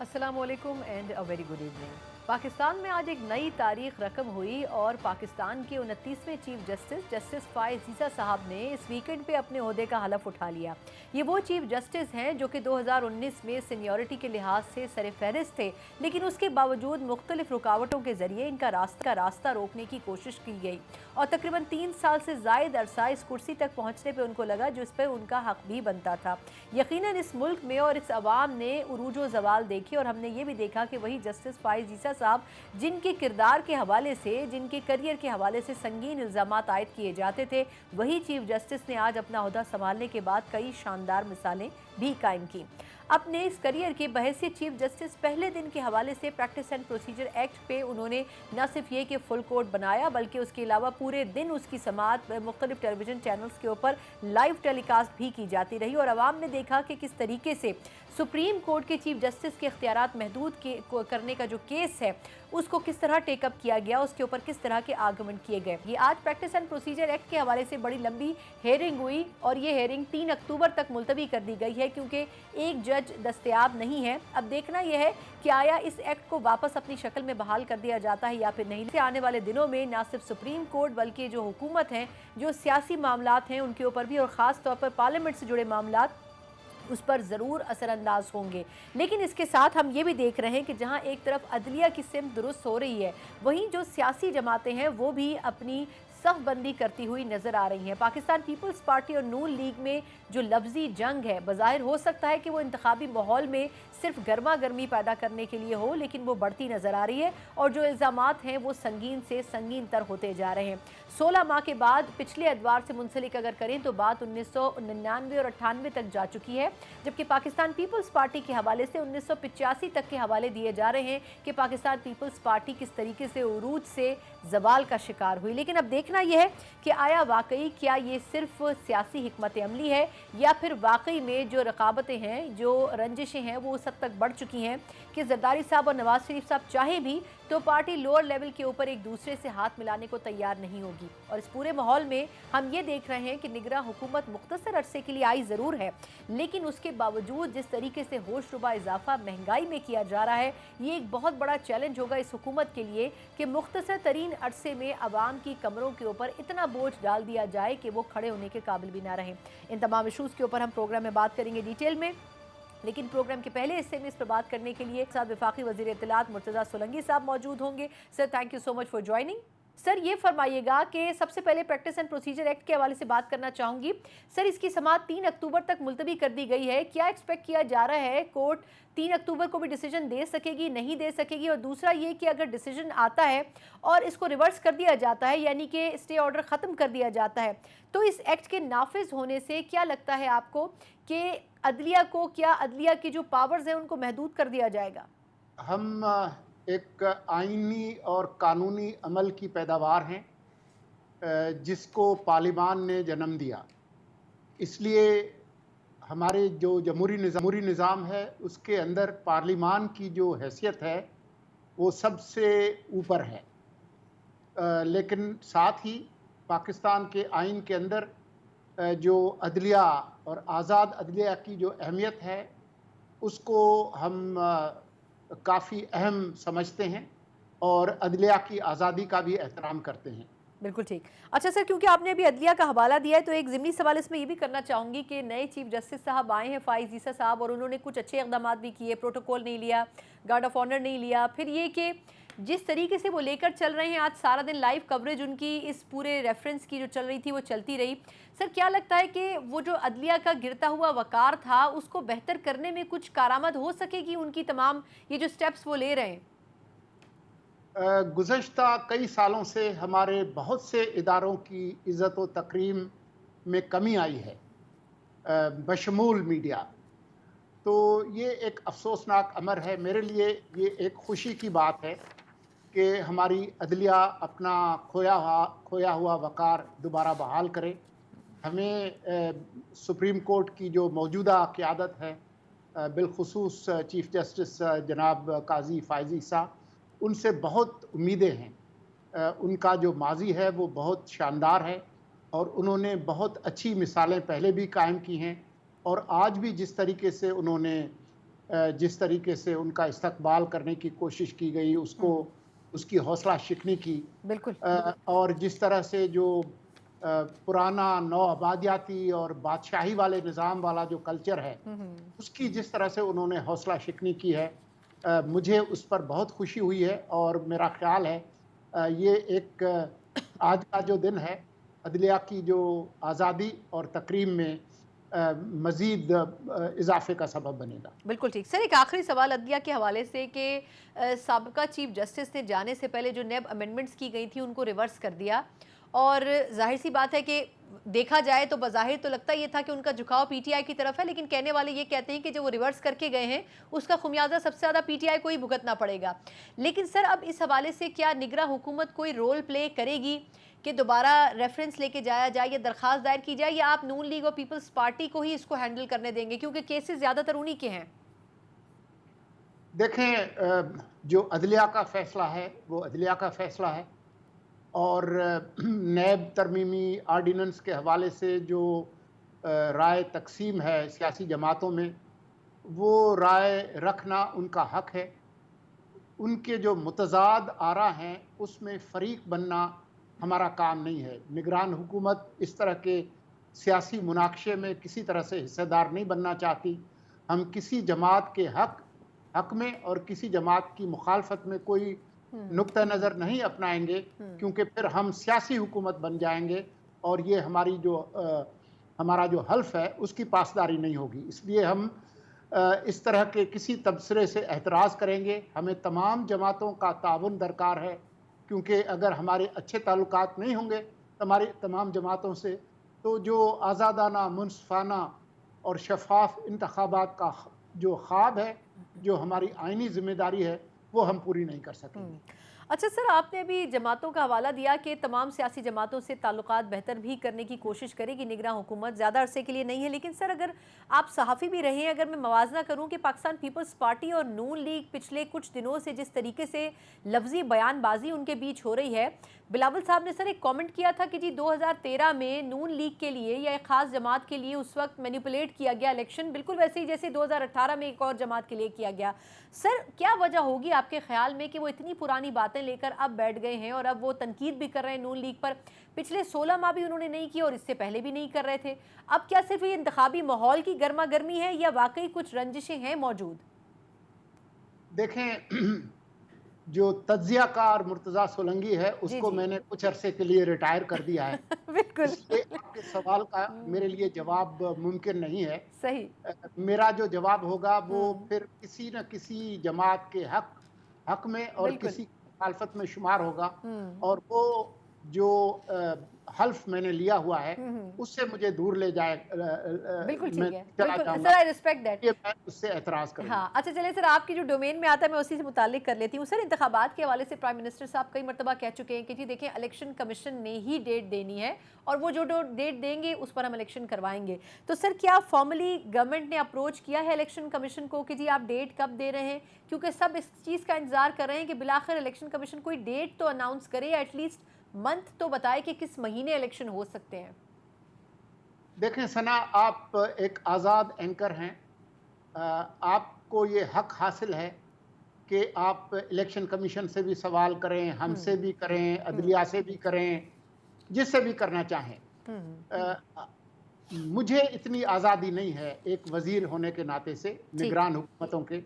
अस्सलाम वालेकुम and a very good evening. Pakistan में आज एक नई तारीख रकम हुई और पाकिस्तान के 29वें चीफ जस्टिस फ़ाइज़ ईसा साहब ने इस वीकेंड पे अपने ओहदे का हलफ उठा लिया। ये वो चीफ जस्टिस हैं जो कि 2019 में सीनियरिटी के लिहाज से सर फहरिस्त थे, लेकिन उसके बावजूद मुख्तलिफ रुकावटों के जरिए इनका रास्ता रोकने की कोशिश की गई और तकरीबन 3 साल से ज़ायद अरसा इस कुर्सी तक पहुँचने पर उनको लगा जिस पर उनका हक भी बनता था। यकीनन इस मुल्क में और इस अवाम ने उरूज ज़वाल देखी और हमने ये भी देखा कि वही जस्टिस फ़ाइज़ ईसा साहब जिनके किरदार के हवाले से, जिनके करियर के हवाले से संगीन इल्ज़ामात आयद किए जाते थे, वही चीफ जस्टिस ने आज अपना ओहदा संभालने के बाद कई शानदार मिसालें भी कायम की। अपने इस करियर के बहैसियत चीफ जस्टिस पहले दिन के हवाले से प्रैक्टिस एंड प्रोसीजर एक्ट पे उन्होंने न सिर्फ ये कि फुल कोर्ट बनाया बल्कि उसके अलावा पूरे दिन उसकी समाअत मुख्तलिफ टेलीविजन चैनल्स के ऊपर लाइव टेलीकास्ट भी की जाती रही और आवाम ने देखा कि किस तरीके से सुप्रीम कोर्ट के चीफ जस्टिस के इख्तियारात महदूद करने का जो केस है उसको किस तरह टेकअप किया गया, उसके ऊपर किस तरह के आर्गुमेंट किए गए। ये आज प्रैक्टिस एंड प्रोसीजर एक्ट के हवाले से बड़ी लंबी हेयरिंग हुई और ये हेयरिंग 3 अक्टूबर तक मुलतवी कर दी गई है क्योंकि एक जज दस्तयाब नहीं है। अब देखना यह है कि आया इस एक्ट को वापस अपनी शक्ल में बहाल कर दिया जाता है या फिर नहीं। से आने वाले दिनों में न सिर्फ सुप्रीम कोर्ट बल्कि जो हुकूमत हैं, जो सियासी मामलात हैं उनके ऊपर भी और ख़ास तौर पर पार्लियामेंट से जुड़े मामलात उस पर ज़रूर असरअंदाज होंगे। लेकिन इसके साथ हम ये भी देख रहे हैं कि जहां एक तरफ अदलिया की सिमत दुरुस्त हो रही है, वहीं जो सियासी जमातें हैं वो भी अपनी सफ बंदी करती हुई नजर आ रही हैं। पाकिस्तान पीपल्स पार्टी और नून लीग में जो लफ्जी जंग है, बज़ाहिर हो सकता है कि वो इंतखाबी माहौल में सिर्फ गर्मा गर्मी पैदा करने के लिए हो, लेकिन वो बढ़ती नजर आ रही है और जो इल्ज़ामात हैं वो संगीन से संगीन तर होते जा रहे हैं। 16 माह के बाद पिछले अदवार से मुंसलिक अगर करें तो बात 1999 और 98 तक जा चुकी है, जबकि पाकिस्तान पीपल्स पार्टी के हवाले से 1985 तक के हवाले दिए जा रहे हैं कि पाकिस्तान पीपल्स पार्टी किस तरीके से उरूज से जवाल का शिकार हुई। लेकिन अब देखना यह है कि आया वाकई क्या ये सिर्फ सियासी हिकमत अमली है या फिर वाकई में जो रकाबतें हैं, जो रंजिशें हैं वो उस हद तक बढ़ चुकी हैं कि जरदारी साहब और नवाज शरीफ साहब चाहे भी तो पार्टी लोअर लेवल के ऊपर एक दूसरे से हाथ मिलाने को तैयार नहीं होगी। और इस पूरे माहौल में हम ये देख रहे हैं कि निगरां हुकूमत मुख्तसर अरसे के लिए आई ज़रूर है, लेकिन उसके बावजूद जिस तरीके से होशरुबा इजाफा महंगाई में किया जा रहा है, ये एक बहुत बड़ा चैलेंज होगा इस हुकूमत के लिए कि मुख्तसर तरीन अरसे में आवाम की कमरों के ऊपर इतना बोझ डाल दिया जाए कि वो खड़े होने के काबिल भी ना रहें। इन तमाम इशूज़ के ऊपर हम प्रोग्राम में बात करेंगे डिटेल में, लेकिन प्रोग्राम के पहले हिस्से में इस पर बात करने के लिए साथ वफाकी वज़ीर इत्तलात मुर्तज़ा सोलंकी साहब मौजूद होंगे। Sir, thank you so much for joining. Sir, ये फरमाइएगा कि सबसे पहले प्रैक्टिस एंड प्रोसीजर एक्ट के हवाले से बात करना चाहूँगी। सर, इसकी समाअत 3 अक्टूबर तक मुलतवी कर दी गई है। क्या एक्सपेक्ट किया जा रहा है, कोर्ट 3 अक्टूबर को भी डिसीजन दे सकेगी, नहीं दे सकेगी? और दूसरा ये कि अगर डिसीजन आता है और इसको रिवर्स कर दिया जाता है, यानी कि स्टे ऑर्डर ख़त्म कर दिया जाता है, तो इस एक्ट के नाफिज होने से क्या लगता है आपको कि अदलिया को, क्या अदलिया की जो पावर्स हैं उनको महदूद कर दिया जाएगा? हम एक आईनी और कानूनी अमल की पैदावार हैं जिसको पार्लिमान ने जन्म दिया। इसलिए हमारे जो जमहूरी निज़ाम है उसके अंदर पार्लिमान की जो हैसियत है वो सबसे ऊपर है। लेकिन साथ ही पाकिस्तान के आइन के अंदर जो अदलिया और आज़ाद अदलिया की जो अहमियत है उसको हम काफ़ी अहम समझते हैं और अदलिया की आज़ादी का भी एहतराम करते हैं। बिल्कुल ठीक। अच्छा सर, क्योंकि आपने अभी अदलिया का हवाला दिया है तो एक ज़िमनी सवाल इसमें ये भी करना चाहूँगी कि नए चीफ जस्टिस साहब आए हैं फ़ाइज़ ईसा साहब, और उन्होंने कुछ अच्छे इक़दामात भी किए, प्रोटोकॉल नहीं लिया, गार्ड ऑफ ऑनर नहीं लिया, फिर ये कि जिस तरीके से वो लेकर चल रहे हैं, आज सारा दिन लाइव कवरेज उनकी इस पूरे रेफरेंस की जो चल रही थी वो चलती रही। सर, क्या लगता है कि वो जो अदलिया का गिरता हुआ वक़ार था उसको बेहतर करने में कुछ कारामद हो सकेगी उनकी तमाम ये जो स्टेप्स वो ले रहे हैं? गुज़श्ता कई सालों से हमारे बहुत से इदारों की इज़्ज़त व तकरीम में कमी आई है, बशमूल मीडिया। तो ये एक अफसोसनाक अमर है। मेरे लिए ये एक खुशी की बात है कि हमारी अदलिया अपना खोया हुआ वक़ार दोबारा बहाल करे। हमें सुप्रीम कोर्ट की जो मौजूदा क़यादत है, बिलखुसूस चीफ़ जस्टिस जनाब काज़ी फ़ाइज़ ईसा, उनसे बहुत उम्मीदें हैं। उनका जो माजी है वो बहुत शानदार है और उन्होंने बहुत अच्छी मिसालें पहले भी कायम की हैं और आज भी जिस तरीके से उन्होंने जिस तरीके से उनका इस्तकबाल करने की कोशिश की गई, उसको उसकी हौसला शिकनी की, बिल्कुल। और जिस तरह से जो पुराना नौआबादियाती और बादशाही वाले निज़ाम वाला जो कल्चर है, उसकी जिस तरह से उन्होंने हौसला शिकनी की है, मुझे उस पर बहुत खुशी हुई है। और मेरा ख्याल है ये एक आज का जो दिन है, अदलिया की जो आज़ादी और तकरीम में मज़ीद इज़ाफ़े का सबब बनेगा। बिल्कुल ठीक। सर, एक आखिरी सवाल अदलिया के हवाले से कि साबिका चीफ जस्टिस ने जाने से पहले जो नेब अमेंडमेंट्स की गई थी उनको रिवर्स कर दिया, और जाहिर सी बात है कि देखा जाए तो बज़ाहिर तो लगता ये था कि उनका झुकाव पीटीआई की तरफ है, लेकिन कहने वाले ये कहते हैं कि जो वो रिवर्स करके गए हैं उसका खुमियाजा सबसे ज़्यादा पीटीआई को ही भुगतना पड़ेगा। लेकिन सर, अब इस हवाले से क्या निगरां हुकूमत कोई रोल प्ले करेगी कि दोबारा रेफरेंस लेके जाया जाए या दरख्वास्त दायर की जाए, या आप नून लीग और पीपल्स पार्टी को ही इसको हैंडल करने देंगे, क्योंकि केसेस ज़्यादातर उन्हीं के हैं? देखें, जो अदलिया का फ़ैसला है वो अदलिया का फ़ैसला है, और नैब तरमीमी आर्डिनेंस के हवाले से जो राय तकसीम है सियासी जमातों में, वो राय रखना उनका हक है। उनके जो मुतज़ाद आरा हैं उसमें फ़रीक बनना हमारा काम नहीं है। निगरान हुकूमत इस तरह के सियासी मुनाक़शे में किसी तरह से हिस्सेदार नहीं बनना चाहती। हम किसी जमात के हक में और किसी जमात की मुखालफत में कोई नुक्ता नज़र नहीं अपनाएंगे, क्योंकि फिर हम सियासी हुकूमत बन जाएंगे और ये हमारा जो हल्फ है उसकी पासदारी नहीं होगी। इसलिए हम इस तरह के किसी तबसरे से एतराज़ करेंगे। हमें तमाम जमातों का ताउन दरकार है, क्योंकि अगर हमारे अच्छे ताल्लुकात नहीं होंगे हमारी तमाम जमातों से, तो जो आज़ादाना, मुनसफ़ाना और शफ़ाफ़ इंतख़ाबात का जो ख्वाब है, जो हमारी आइनी ज़िम्मेदारी है, वो हम पूरी नहीं कर सकेंगे। अच्छा सर, आपने अभी जमातों का हवाला दिया कि तमाम सियासी जमातों से ताल्लुकात बेहतर भी करने की कोशिश करेगी निगरां हुकूमत, ज़्यादा अरसे के लिए नहीं है। लेकिन सर, अगर आप सहाफ़ी भी रहे हैं, अगर मैं मवाजना करूं कि पाकिस्तान पीपल्स पार्टी और नून लीग पिछले कुछ दिनों से जिस तरीके से लफ्ज़ी बयानबाजी उनके बीच हो रही है, बिलावल साहब ने सर एक कमेंट किया था कि जी 2013 में नून लीग के लिए या एक ख़ास जमात के लिए उस वक्त मैनिपुलेट किया गया इलेक्शन, बिल्कुल वैसे ही जैसे 2018 में एक और जमात के लिए किया गया। सर, क्या वजह होगी आपके ख्याल में कि वो इतनी पुरानी बातें लेकर अब बैठ गए हैं और अब वो तनकीद भी कर रहे हैं नून लीग पर? पिछले 16 माह भी उन्होंने नहीं किया और इससे पहले भी नहीं कर रहे थे। अब क्या सिर्फ ये इंतखाबी माहौल की गर्मा गर्मी है या वाकई कुछ रंजिशें हैं मौजूद? देखें, जो तज्ज़ियाकार मुर्तज़ा सोलंकी है उसको मैंने कुछ अरसे के लिए रिटायर कर दिया है। बिल्कुल। इसलिए आपके सवाल का मेरे लिए जवाब मुमकिन नहीं है। सही। मेरा जो जवाब होगा वो फिर किसी न किसी जमात के हक में और किसी मुखालफत में शुमार होगा, और वो जो हल्फ मैंने लिया हुआ है उससे मुझे दूर ले जाए। बिल्कुल मैं ठीक है, चला बिल्कुल जाऊंगा, सर, आई रिस्पेक्ट दैट। ये मैं उससे एतराज़ करूंगा। हाँ, अच्छा चलिए सर, आपकी जो डोमेन में आता है मैं उसी से मुताल्लिक कर लेती हूँ। सर, इंतखाबात के हवाले से प्राइम मिनिस्टर साहब कई मरतबा कह चुके हैं कि जी देखिए, इलेक्शन कमीशन ने ही डेट देनी है और वो जो डेट देंगे उस पर हम इलेक्शन करवाएंगे। तो सर, क्या फॉर्मली गवर्नमेंट ने अप्रोच किया है इलेक्शन कमीशन को कि जी आप डेट कब दे रहे हैं? क्योंकि सब इस चीज़ का इंतजार कर रहे हैं कि बिलाखिर इलेक्शन कमीशन कोई डेट तो अनाउंस करे या एटलीस्ट मंथ तो बताए कि किस महीने इलेक्शन हो सकते हैं। देखें सना, आप एक आज़ाद एंकर हैं। आपको ये हक हासिल है कि आप इलेक्शन कमीशन से भी सवाल करें, हमसे भी करें, अदलिया से भी करें, जिससे भी करना चाहें। मुझे इतनी आज़ादी नहीं है एक वज़ीर होने के नाते से निगरान हुकूमतों के,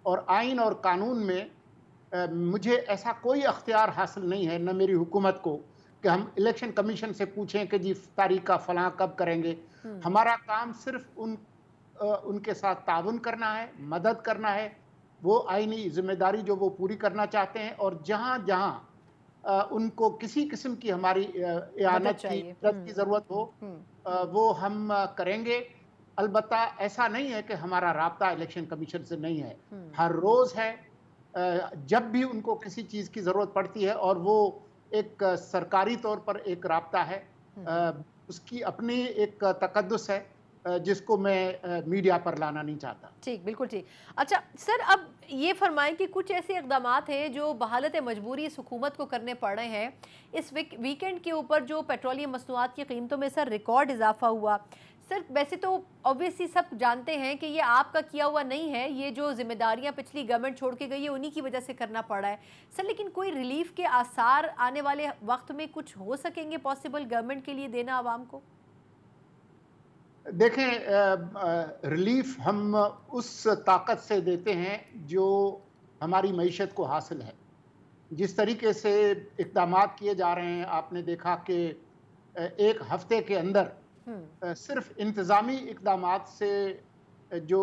और आइन और कानून में मुझे ऐसा कोई अख्तियार हासिल नहीं है, न मेरी हुकूमत को, कि हम इलेक्शन कमीशन से पूछें कि जी तारीख का फलां कब करेंगे। हमारा काम सिर्फ उनके साथ ताउन करना है, मदद करना है, वो आईनी जिम्मेदारी जो वो पूरी करना चाहते हैं, और जहाँ जहाँ उनको किसी किस्म की हमारी इआनत की मदद की ज़रूरत हो वो हम करेंगे। अलबत्ता ऐसा नहीं है कि हमारा राब्ता इलेक्शन कमीशन से नहीं है, हर रोज़ है। जब भी उनको किसी चीज़ की ज़रूरत पड़ती है, और वो एक सरकारी तौर पर एक राब्ता है, उसकी अपनी एक तकद्दुस है जिसको मैं मीडिया पर लाना नहीं चाहता। ठीक, बिल्कुल ठीक। अच्छा सर, अब ये फरमाएं कि कुछ ऐसे इक़दामात हैं जो बहालत मजबूरी इस हुकूमत को करने पड़ रहे हैं। इस वीकेंड के ऊपर जो पेट्रोलियम मसनूआत की कीमतों में सर रिकॉर्ड इजाफा हुआ, सर वैसे तो ऑब्वियसली सब जानते हैं कि ये आपका किया हुआ नहीं है, ये जो जिम्मेदारियां पिछली गवर्नमेंट छोड़ के गई है उन्हीं की वजह से करना पड़ा है सर, लेकिन कोई रिलीफ के आसार आने वाले वक्त में कुछ हो सकेंगे पॉसिबल गवर्नमेंट के लिए देना आवाम को? देखें, रिलीफ हम उस ताकत से देते हैं जो हमारी मईशत को हासिल है। जिस तरीके से इक़दामात किए जा रहे हैं, आपने देखा कि एक हफ्ते के अंदर सिर्फ इंतज़ामी इक़दामात से जो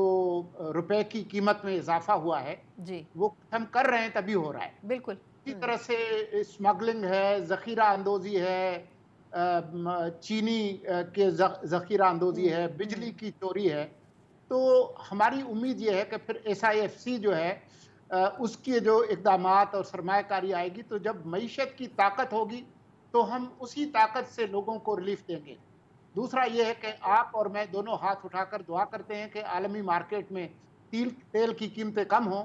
रुपए की कीमत में इजाफा हुआ है जी वो हम कर रहे हैं तभी हो रहा है। बिल्कुल। इसी तरह से स्मगलिंग है, ज़ख़ीरा अंदोज़ी है, चीनी के ज़ख़ीरा अंदोज़ी है, बिजली की चोरी है। तो हमारी उम्मीद ये है कि फिर SIFC जो है उसके जो इक़दामात और सरमायाकारी आएगी, तो जब मईशत की ताकत होगी तो हम उसी ताकत से लोगों को रिलीफ देंगे। दूसरा ये है कि आप और मैं दोनों हाथ उठाकर दुआ करते हैं कि आलमी मार्केट में तेल की कीमतें कम हों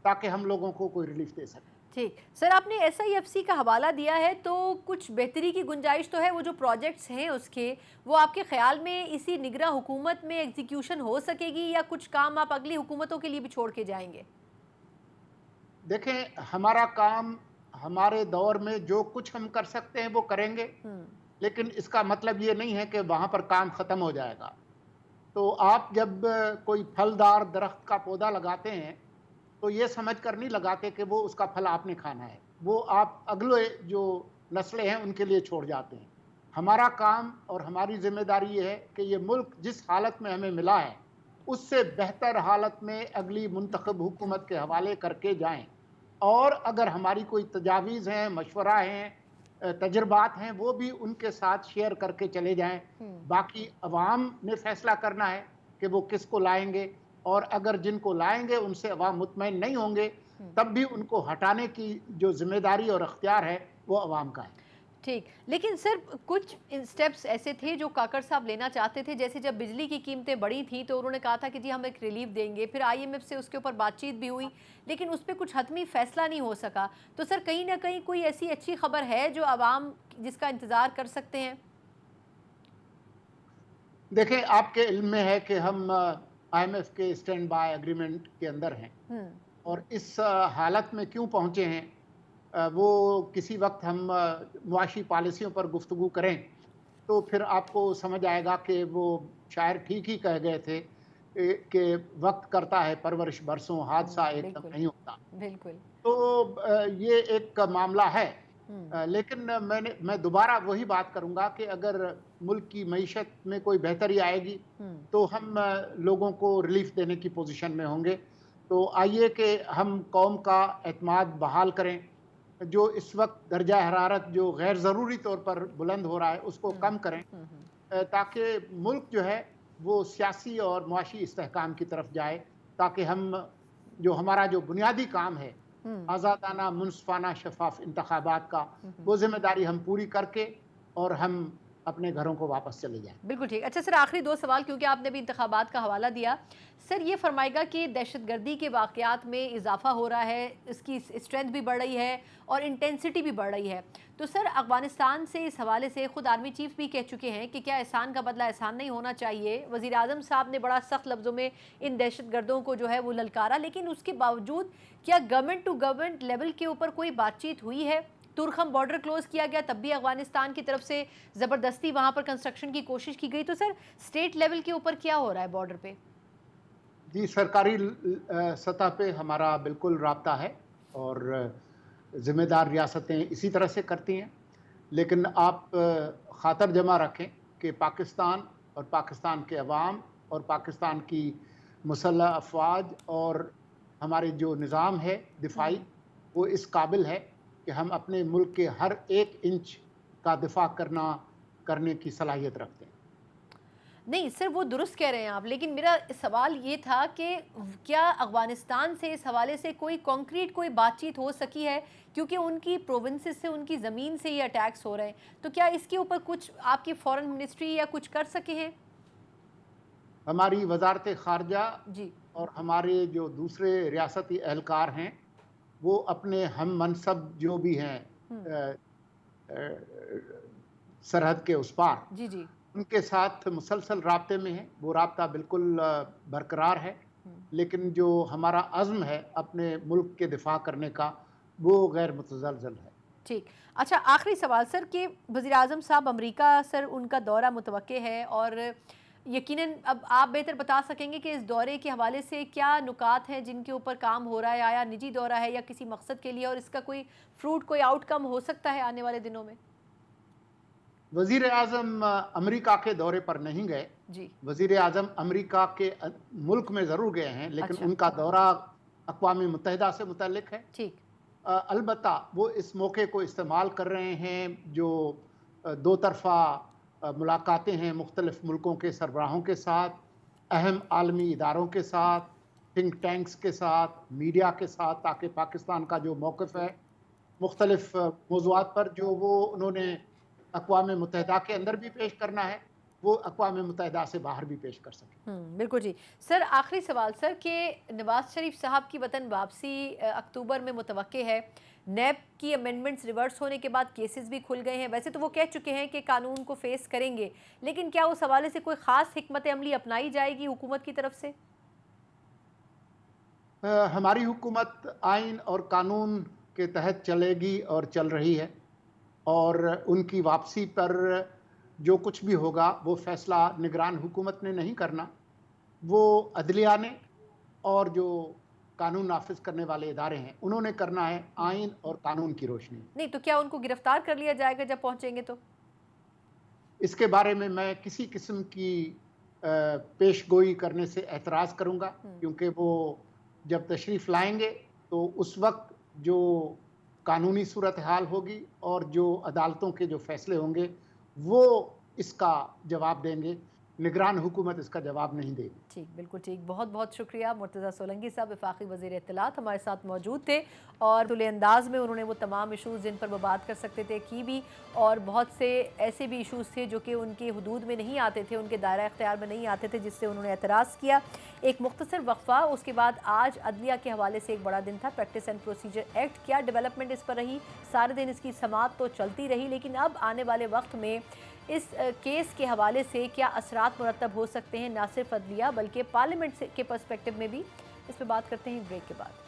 ताकि हम लोगों को कोई रिलीफ दे सकें। ठीक सर, आपने SIFC का हवाला दिया है तो कुछ बेहतरी की गुंजाइश तो है, वो जो प्रोजेक्ट्स हैं उसके, वो आपके ख्याल में इसी निगरां हुकूमत में एग्जीक्यूशन हो सकेगी या कुछ काम आप अगली हुकूमतों के लिए भी छोड़ के जाएंगे? देखें, हमारा काम हमारे दौर में जो कुछ हम कर सकते हैं वो करेंगे, लेकिन इसका मतलब ये नहीं है कि वहाँ पर काम ख़त्म हो जाएगा। तो आप जब कोई फलदार दरख्त का पौधा लगाते हैं तो ये समझ कर नहीं लगाते कि वो उसका फल आपने खाना है, वो आप अगले जो नस्लें हैं उनके लिए छोड़ जाते हैं। हमारा काम और हमारी जिम्मेदारी ये है कि ये मुल्क जिस हालत में हमें मिला है उससे बेहतर हालत में अगली मुंतखब हुकूमत के हवाले करके जाएं, और अगर हमारी कोई तजावीज़ हैं, मशवरा हैं, तजर्बात हैं, वो भी उनके साथ शेयर करके चले जाएं। बाकी अवाम ने फैसला करना है कि वो किसको लाएंगे, और अगर जिनको लाएंगे उनसे अवाम मुतमईन नहीं होंगे तब भी उनको हटाने की जो जिम्मेदारी और अख्तियार है वो अवाम का है। ठीक, लेकिन सर कुछ स्टेप्स ऐसे थे जो काकड़ साहब लेना चाहते थे, जैसे जब बिजली की कीमतें बढ़ी थी तो उन्होंने कहा था कि जी हम एक रिलीफ देंगे, फिर IMF से उसके ऊपर बातचीत भी हुई, लेकिन उस पर कुछ हतमी फैसला नहीं हो सका। तो सर कहीं ना कहीं कोई ऐसी अच्छी खबर है जो आवाम जिसका इंतज़ार कर सकते हैं? देखें, आपके इल्म में है कि हम IMF के स्टैंड बाय एग्रीमेंट के अंदर हैं, और इस हालत में क्यों पहुँचे हैं वो किसी वक्त हम मुआशी पॉलिसियों पर गुफ्तगू करें तो फिर आपको समझ आएगा कि वो शायर ठीक ही कह गए थे कि वक्त करता है परवरिश बरसों, हादसा एकदम नहीं होता। बिल्कुल। तो ये एक मामला है, लेकिन मैं दोबारा वही बात करूंगा कि अगर मुल्क की मईशत में कोई बेहतरी आएगी तो हम लोगों को रिलीफ देने की पोजीशन में होंगे। तो आइए कि हम कौम का एतमाद बहाल करें, जो इस वक्त दर्जा हरारत जो गैर ज़रूरी तौर पर बुलंद हो रहा है उसको कम करें, ताकि मुल्क जो है वो सियासी और मुआशी इस्तेहकाम की तरफ जाए, ताकि हम जो हमारा जो बुनियादी काम है आज़ादाना, मुनसफाना, शफाफ इंतखाबात का, वो जिम्मेदारी हम पूरी करके और हम अपने घरों को वापस चले जाएं। बिल्कुल ठीक। अच्छा सर, आखिरी 2 सवाल, क्योंकि आपने भी इंतखाबात का हवाला दिया। सर ये फरमाएगा कि दहशतगर्दी के वाक़यात में इजाफा हो रहा है, इसकी स्ट्रेंथ भी बढ़ रही है और इंटेंसिटी भी बढ़ रही है। तो सर अफ़गानिस्तान से इस हवाले से ख़ुद आर्मी चीफ़ भी कह चुके हैं कि क्या एहसान का बदला एहसान नहीं होना चाहिए। वज़ीर आज़म साहब ने बड़ा सख्त लफ्ज़ों में इन दहशतगर्दों को जो है वो ललकारा, लेकिन उसके बावजूद क्या गवर्नमेंट टू गवर्नमेंट लेवल के ऊपर कोई बातचीत हुई है? तुरखम बॉर्डर क्लोज किया गया, तब भी अफगानिस्तान की तरफ से ज़बरदस्ती वहाँ पर कंस्ट्रक्शन की कोशिश की गई। तो सर स्टेट लेवल के ऊपर क्या हो रहा है बॉर्डर पे? जी, सरकारी सतह पे हमारा बिल्कुल राब्ता है और ज़िम्मेदार रियासतें इसी तरह से करती हैं, लेकिन आप ख़ातर जमा रखें कि पाकिस्तान और पाकिस्तान के अवाम और पाकिस्तान की मुसल्लह अफ़वाज और हमारे जो निज़ाम है दिफाई, वो इस काबिल है कि हम अपने मुल्क के हर एक इंच का दिफा करने की सलाहियत रखते हैं। नहीं सर, वो दुरुस्त कह रहे हैं आप, लेकिन मेरा सवाल ये था कि क्या अफ़गानिस्तान से इस हवाले से कोई कॉन्क्रीट कोई बातचीत हो सकी है, क्योंकि उनकी प्रोविंसेस से, उनकी ज़मीन से ये अटैक्स हो रहे हैं, तो क्या इसके ऊपर कुछ आपकी फॉरेन मिनिस्ट्री या कुछ कर सके हैं? हमारी वजारत ख़ारजा जी और हमारे जो दूसरे रियासती एहलकार हैं वो अपने हम मनसब जो भी हैं सरहद के उस पार, जी जी उनके साथ मुसलसल राब्ते में हैं, वो राब्ता बिल्कुल बरकरार है, लेकिन जो हमारा अज़्म है अपने मुल्क के दिफ़ा करने का, वो गैर मुतज़लज़ल है। ठीक। अच्छा, आखिरी सवाल सर कि वज़ीर-ए-आज़म साहब अमेरिका सर उनका दौरा मुतवक्के है और यकीनन अब आप बेहतर बता सकेंगे कि इस दौरे के हवाले से क्या नुकात हैं जिनके ऊपर काम हो रहा है, आया निजी दौरा है या किसी मकसद के लिए, और इसका कोई फ्रूट, कोई आउटकम हो सकता है आने वाले दिनों में? वज़ीर-ए-आज़म अमेरिका के दौरे पर नहीं गए। जी। वज़ीर-ए-आज़म अमेरिका के मुल्क में ज़रूर गए हैं, लेकिन अच्छा। उनका दौरा अक़वाम मुत्तहिदा से मुतल्लिक़ है। ठीक। अलबत्ता वो इस मौके को इस्तेमाल कर रहे हैं जो दो तरफ़ा मुलाकातें हैं मुख्तलिफ़ मुल्कों के सरबराहों के साथ, अहम आलमी इदारों के साथ, थिंक टैंक्स के साथ, मीडिया के साथ, ताकि पाकिस्तान का जो मौक़िफ़ है मुख्तलिफ़ मौज़ूआत पर जो वो उन्होंने अक़वाम मुत्तहिदा के अंदर भी पेश करना है, वो अक़वाम मुत्तहिदा से बाहर भी पेश कर सकें। बिल्कुल जी। सर आखिरी सवाल सर कि नवाज़ शरीफ साहब की वतन वापसी अक्टूबर में मुतवक्के है। नैब की अमेंडमेंट्स रिवर्स होने के बाद केसेस भी खुल गए हैं। वैसे तो वो कह चुके हैं कि कानून को फेस करेंगे, लेकिन क्या उस हवाले से कोई ख़ास हिकमत अमली अपनाई जाएगी हुकूमत की तरफ से? हमारी हुकूमत आइन और कानून के तहत चलेगी और चल रही है, और उनकी वापसी पर जो कुछ भी होगा वो फ़ैसला निगरान हुकूमत ने नहीं करना, वो अदलिया ने और जो कानून नाफिज करने वाले इदारे हैं उन्होंने करना है, आइन और कानून की रोशनी। नहीं तो क्या उनको गिरफ्तार कर लिया जाएगा जब पहुंचेंगे तो? इसके बारे में मैं किसी किस्म की पेशगोई करने से एतराज़ करूँगा, क्योंकि वो जब तशरीफ़ लाएंगे तो उस वक्त जो कानूनी सूरत हाल होगी और जो अदालतों के जो फ़ैसले होंगे वो इसका जवाब देंगे। निगरान हुकूमत इसका जवाब नहीं देगी। ठीक, बिल्कुल ठीक। बहुत बहुत शुक्रिया मुर्तज़ा सोलंकी साहब, वफाकी वज़ीर इत्तलात हमारे साथ मौजूद थे और खुले अंदाज़ में उन्होंने वो तमाम इशूज़ जिन पर वो बात कर सकते थे की भी, और बहुत से ऐसे भी इशूज़ थे जो कि उनके हुदूद में नहीं आते थे, उनके दायरा इख्तियार में नहीं आते थे, जिससे उन्होंने एतराज़ किया। एक मुख्तसर वक्फ़ा, उसके बाद आज अदलिया के हवाले से एक बड़ा दिन था। प्रैक्टिस एंड प्रोसीजर एक्ट, क्या डेवलपमेंट इस पर रही? सारे दिन इसकी समाअत तो चलती रही, लेकिन अब आने वाले वक्त में इस केस के हवाले से क्या असरात मुरतब हो सकते हैं, ना सिर्फ अदलिया बल्कि पार्लियामेंट के पर्सपेक्टिव में भी, इस पर बात करते हैं ब्रेक के बाद।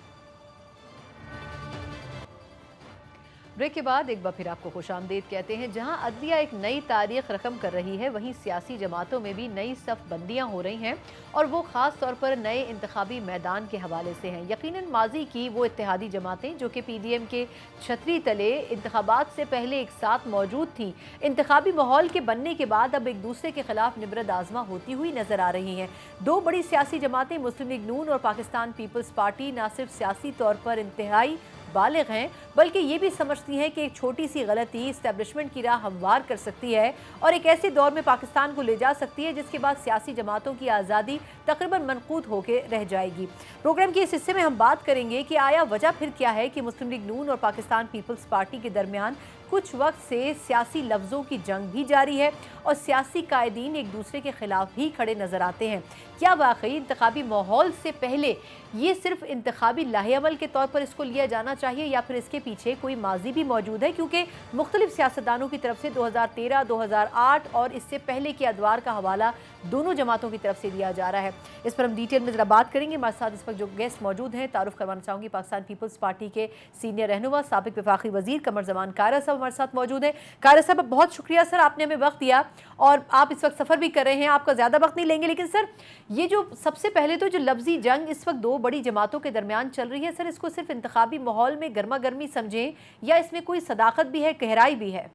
ब्रेक के बाद एक बार फिर आपको खुशामदीद कहते हैं। जहां अदलिया एक नई तारीख रकम कर रही है, वहीं सियासी जमातों में भी नई सफ बंदियां हो रही हैं, और वो ख़ास तौर पर नए इंतखाबी मैदान के हवाले से हैं। यकीनन माजी की वो इत्तेहादी जमातें जो कि PDM के छतरी तले इंतखाबात से पहले एक साथ मौजूद थीं, इंतखाबी माहौल के बनने के बाद अब एक दूसरे के खिलाफ निबरद आजमा होती हुई नजर आ रही हैं। दो बड़ी सियासी जमातें मुस्लिम लीग नून और पाकिस्तान पीपल्स पार्टी न सिर्फ सियासी तौर पर इंतहाई बालिग हैं, बल्कि ये भी समझती हैं कि एक छोटी सी गलती इस्टेब्लिशमेंट की राह हमवार कर सकती है और एक ऐसे दौर में पाकिस्तान को ले जा सकती है जिसके बाद सियासी जमातों की आज़ादी तकरीबन मनकूद होकर रह जाएगी। प्रोग्राम के इस हिस्से में हम बात करेंगे कि आया वजह फिर क्या है कि मुस्लिम लीग नून और पाकिस्तान पीपल्स पार्टी के दरमियान कुछ वक्त से सियासी लफ्ज़ों की जंग भी जारी है और सियासी कायदीन एक दूसरे के खिलाफ भी खड़े नजर आते हैं। क्या वाकई इंतखाबी माहौल से पहले ये सिर्फ इंतखाबी लाहेअमल के तौर पर इसको लिया जाना चाहिए, या फिर इसके पीछे कोई माजी भी मौजूद है? क्योंकि मुख्तलिफ सियासतदानों की तरफ से 2013, 2008 और इससे पहले के अदवार का हवाला दोनों जमातों की तरफ से दिया जा रहा है। इस पर हम डिटेल में ज़रा बात करेंगे। हमारे साथ इस वक्त जो गेस्ट मौजूद हैं, तारुफ करवाना चाहूँगी पाकिस्तान पीपल्स पार्टी के सीनियर रहनुमा साबिक वफाकी वज़ीर कमर ज़मान कायरा साहब हमारे साथ मौजूद हैं। कायरा साहब, बहुत शुक्रिया सर, आपने हमें वक्त दिया और आप इस वक्त सफ़र भी कर रहे हैं, आपका ज़्यादा वक्त नहीं लेंगे। लेकिन सर, ये जो सबसे पहले तो जो लफ्ज़ी जंग इस वक्त दो बड़ी जमातों के दरमियान चल रही है, सर इसको सिर्फ इंतखाबी माहौल में गर्मा गर्मी समझें या इसमें कोई सदाकत भी है, गहराई भी है?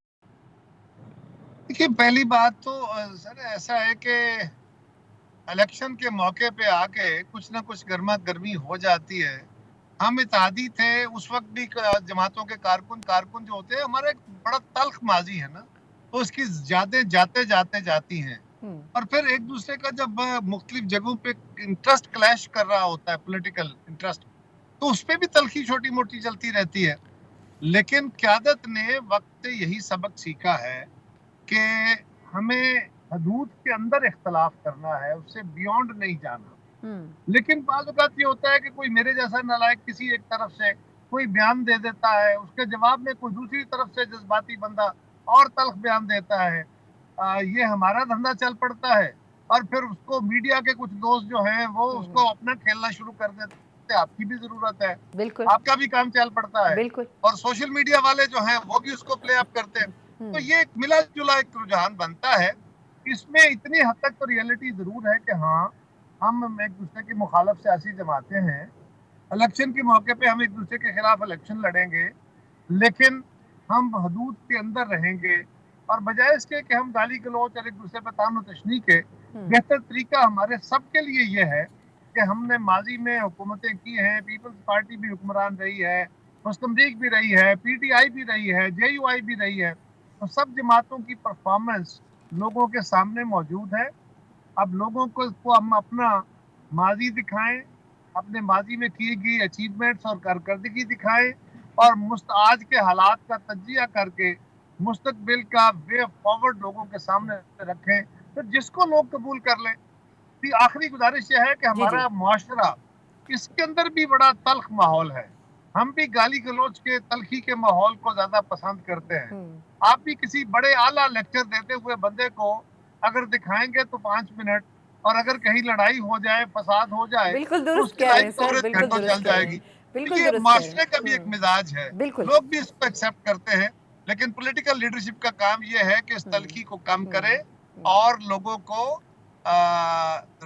देखिए, पहली बात तो सर ऐसा है कि इलेक्शन के मौके पे आके कुछ ना कुछ गर्मा गर्मी हो जाती है। हम इत्तेहादी थे उस वक्त भी, जमातों के कारकुन जो होते हैं, हमारा एक बड़ा तल्ख माजी है ना, तो उसकी यादें जाते जाते जाती हैं। और फिर एक दूसरे का जब मुख्तलिफ जगहों पे इंटरेस्ट क्लैश कर रहा होता है, पॉलिटिकल इंटरेस्ट, तो उस पर भी तल्खी छोटी मोटी चलती रहती है। लेकिन क़यादत ने वक्त यही सबक सीखा है कि हमें हदूद के अंदर इख्तलाफ करना है, उससे बियॉन्ड नहीं जाना। लेकिन बाज़ औक़ात ये होता है कि कोई मेरे जैसा नालायक किसी एक तरफ से कोई बयान दे देता है, उसके जवाब में कोई दूसरी तरफ से जज्बाती बंदा और तल्ख बयान देता है, یہ ہمارا دھندا چل پڑتا ہے اور پھر اس کو میڈیا کے کچھ دوست جو ہیں وہ اس کو اپنا کھیلنا شروع کر دیتے ہیں، آپ کی بھی ضرورت ہے، بالکل آپ کا بھی کام چل پڑتا ہے، بالکل اور سوشل میڈیا والے جو ہیں وہ بھی اس کو پلے اپ کرتے ہیں، تو یہ ایک ملا جلا ایک رجحان بنتا ہے۔ اس میں اتنی حد تک تو ریئلٹی ضرور ہے کہ ہاں ہم ایک دوسرے کی مخالف سیاسی جماعتیں ہیں، الیکشن کے موقع پہ ہم ایک دوسرے کے خلاف الیکشن لڑیں گے، لیکن ہم حدود کے اندر رہیں گے، اور بجائے اس کے کہ ہم گالی گلوچ اور ایک دوسرے پہ طعن و تشنیع کے، بہتر طریقہ ہمارے سب کے لیے یہ ہے کہ ہم نے ماضی میں حکومتیں کی ہیں، پیپلز پارٹی بھی حکمران رہی ہے، مسلم لیگ بھی رہی ہے، پی ٹی آئی بھی رہی ہے، جے یو آئی بھی رہی ہے، تو سب جماعتوں کی پرفارمنس لوگوں کے سامنے موجود ہے۔ اب لوگوں کو ہم اپنا ماضی دکھائیں، اپنے ماضی میں کی گئی اچیومنٹس اور کارکردگی دکھائیں، اور آج کے حالات کا تجزیہ کر کے مستقبل کا وے فارورڈ لوگوں کے سامنے رکھیں، تو جس کو لوگ قبول کر لیں۔ آخری گزارش یہ ہے کہ جی جی ہمارا معاشرہ اس کے اندر بھی بڑا تلخ ماحول ہے، ہم بھی گالی گلوچ کے تلخی کے ماحول کو زیادہ پسند کرتے ہیں۔ آپ بھی کسی بڑے اعلیٰ لیکچر دیتے ہوئے بندے کو اگر دکھائیں گے تو 5 منٹ، اور اگر کہیں لڑائی ہو جائے، فساد ہو جائے، بالکل تو اس درست کی کہہ رہے لائیو ہیں سر، کوریج بالکل گھنٹوں چل درست کہہ جائے رہے ہیں، گی۔ تو بالکل یہ درست کہہ رہے معاشرے کا بھی ایک ہیں مزاج ہے، بالکل لوگ بھی اس کو ایکسیپٹ کرتے ہیں، لیکن پولیٹیکل لیڈرشپ کا کام یہ ہے کہ اس تلخی کو کم کرے اور لوگوں کو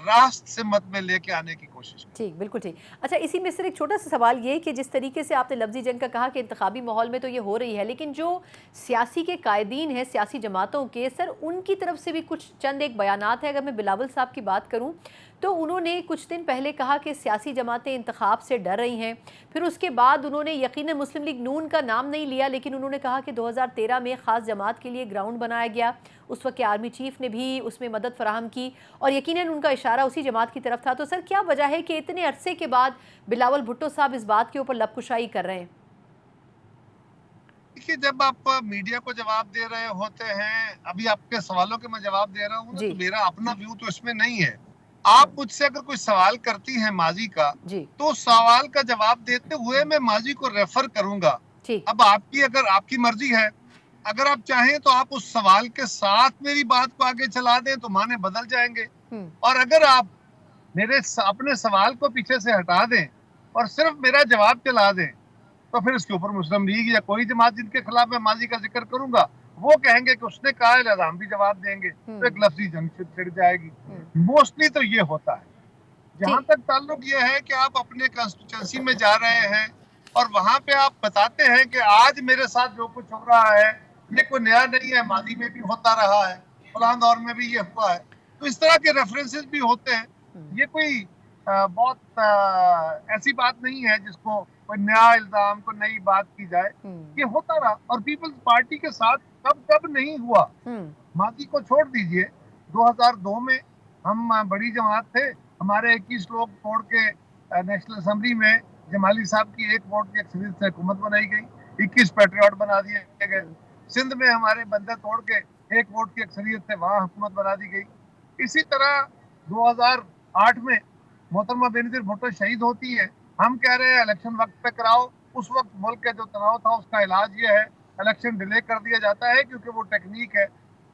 راست سمت میں لے کے آنے کی کوشش کرے۔ ٹھیک، بالکل ٹھیک۔ اچھا، اسی میں سر ایک چھوٹا سا سوال یہ کہ جس طریقے سے آپ نے لفظی جنگ کا کہا کہ انتخابی ماحول میں تو یہ ہو رہی ہے، لیکن جو سیاسی کے قائدین ہیں، سیاسی جماعتوں کے، سر ان کی طرف سے بھی کچھ چند ایک بیانات ہیں۔ اگر میں بلاول صاحب کی بات کروں تو انہوں نے کچھ دن پہلے کہا کہ سیاسی جماعتیں انتخاب سے ڈر رہی ہیں، پھر اس کے بعد انہوں نے یقیناً مسلم لیگ نون کا نام نہیں لیا، لیکن انہوں نے کہا کہ 2013 میں خاص جماعت کے لیے گراؤنڈ بنایا گیا، اس وقت کے آرمی چیف نے بھی اس میں مدد فراہم کی، اور یقیناً ان کا اشارہ اسی جماعت کی طرف تھا۔ تو سر کیا وجہ ہے کہ اتنے عرصے کے بعد بلاول بھٹو صاحب اس بات کے اوپر لب کشائی کر رہے ہیں؟ دیکھیے، جب آپ میڈیا کو جواب دے رہے ہوتے ہیں، ابھی آپ کے سوالوں کے میں جواب دے رہا ہوں نا، جی تو میرا اپنا ویو تو اس میں نہیں ہے۔ آپ مجھ سے اگر کوئی سوال کرتی ہیں ماضی کا، جی تو سوال کا جواب دیتے ہوئے میں ماضی کو ریفر کروں گا۔ ٹھیک اب اگر آپ کی مرضی ہے، اگر آپ چاہیں تو آپ اس سوال کے ساتھ میری بات کو آگے چلا دیں تو معنی بدل جائیں گے، اور اگر آپ میرے اپنے سوال کو پیچھے سے ہٹا دیں اور صرف میرا جواب چلا دیں، تو پھر اس کے اوپر مسلم لیگ یا کوئی جماعت جن کے خلاف میں ماضی کا ذکر کروں گا، وہ کہیں گے کہ اس نے کہا ہے لہذا ہم بھی جواب دیں گے، تو ایک لفظی جنگ چھڑ جائے گی۔ موسٹلی تو یہ ہوتا ہے۔ جہاں ٹھیک تک تعلق یہ ہے کہ آپ اپنے کانسٹیٹوئنسی میں جا رہے ہیں اور وہاں پہ آپ بتاتے ہیں کہ آج میرے ساتھ جو کچھ ہو رہا ہے یہ کوئی نیا نہیں ہے، ماضی میں بھی ہوتا رہا ہے، فلاں دور میں بھی یہ ہوا ہے، تو اس طرح کے ریفرنسز بھی ہوتے ہیں۔ یہ کوئی بہت ایسی بات نہیں ہے جس کو کوئی نیا الزام، کوئی نئی بات کی جائے، یہ ہوتا رہا، اور پیپلز پارٹی کے ساتھ کب نہیں ہوا۔ ماضی کو چھوڑ دیجئے، 2002 میں ہم بڑی جماعت تھے، ہمارے 21 لوگ توڑ کے نیشنل اسمبلی میں جمالی صاحب کی ایک ووٹ کی اکثریت سے حکومت بنائی گئی، 21 پیٹریوٹ بنا دیے گئے۔ سندھ میں ہمارے بندے توڑ کے ایک ووٹ کی اکثریت سے وہاں حکومت بنا دی گئی۔ اسی طرح 2008 میں محترمہ بینظیر بھٹو شہید ہوتی ہے، ہم کہہ رہے ہیں الیکشن وقت پہ کراؤ۔ اس وقت ملک کا جو تناؤ تھا اس کا علاج یہ ہے الیکشن ڈیلے کر دیا جاتا ہے، کیونکہ وہ ٹیکنیک ہے۔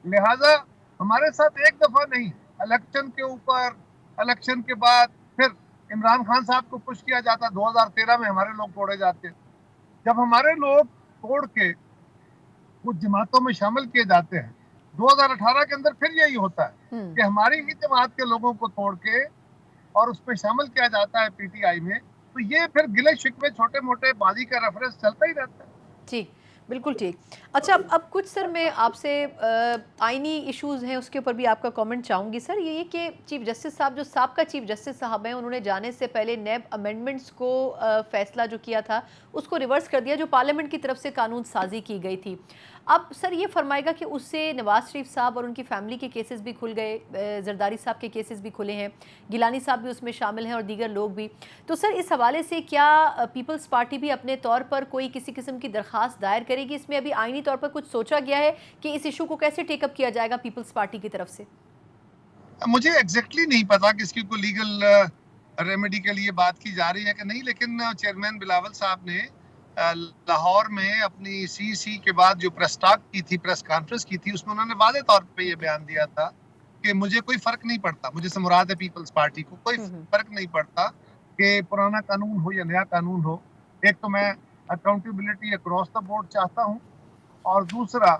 لہٰذا ہمارے ساتھ ایک دفعہ نہیں، الیکشن کے اوپر، الیکشن کے بعد پھر عمران خان صاحب کو پش کیا جاتا، 2013 میں ہمارے لوگ توڑے جاتے۔ جب ہمارے لوگ توڑ کے کچھ جماعتوں میں شامل کیے جاتے ہیں، 2018 کے اندر پھر یہی ہوتا ہے کہ ہماری ہی جماعت کے لوگوں کو توڑ کے اور اس میں شامل کیا جاتا ہے پی ٹی آئی میں، تو یہ پھر گلے شکوے چھوٹے موٹے بازی کا ریفرنس چلتا ہی رہتا ہے۔ ٹھیک، بالکل ٹھیک۔ اچھا، اب کچھ سر میں آپ سے آئینی ایشوز ہیں اس کے اوپر بھی آپ کا کامنٹ چاہوں گی سر۔ یہ کہ چیف جسٹس صاحب جو سابقہ چیف جسٹس صاحب ہیں، انہوں نے جانے سے پہلے نیب امینڈمنٹس کو فیصلہ جو کیا تھا اس کو ریورس کر دیا، جو پارلیمنٹ کی طرف سے قانون سازی کی گئی تھی۔ اب سر یہ فرمائے گا کہ اس سے نواز شریف صاحب اور ان کی فیملی کے کیسز بھی کھل گئے، زرداری صاحب کے کیسز بھی کھلے ہیں، گیلانی صاحب بھی اس میں شامل ہیں اور دیگر لوگ بھی۔ تو سر اس حوالے سے کیا پیپلز پارٹی بھی اپنے طور پر کوئی کسی قسم کی درخواست دائر کرے گی؟ اس میں ابھی آئینی طور پر کچھ سوچا گیا ہے کہ اس ایشو کو کیسے ٹیک اپ کیا جائے گا پیپلز پارٹی کی طرف سے؟ مجھے ایگزیکٹلی نہیں پتا کہ اس کی کوئی لیگل ریمیڈی کے لیے بات کی جا رہی ہے کہ نہیں، لیکن چیئرمین بلاول صاحب نے لاہور میں اپنی CEC کے بعد جو پریس ٹاک کی تھی، پریس کانفرنس کی تھی، اس میں انہوں نے واضح طور پہ یہ بیان دیا تھا کہ مجھے کوئی فرق نہیں پڑتا، مجھے سے مراد ہے پیپلز پارٹی کو، کوئی فرق نہیں پڑتا کہ پرانا قانون ہو یا نیا قانون ہو. ایک تو میں اکاؤنٹیبلٹی اکراس دا بورڈ چاہتا ہوں، اور دوسرا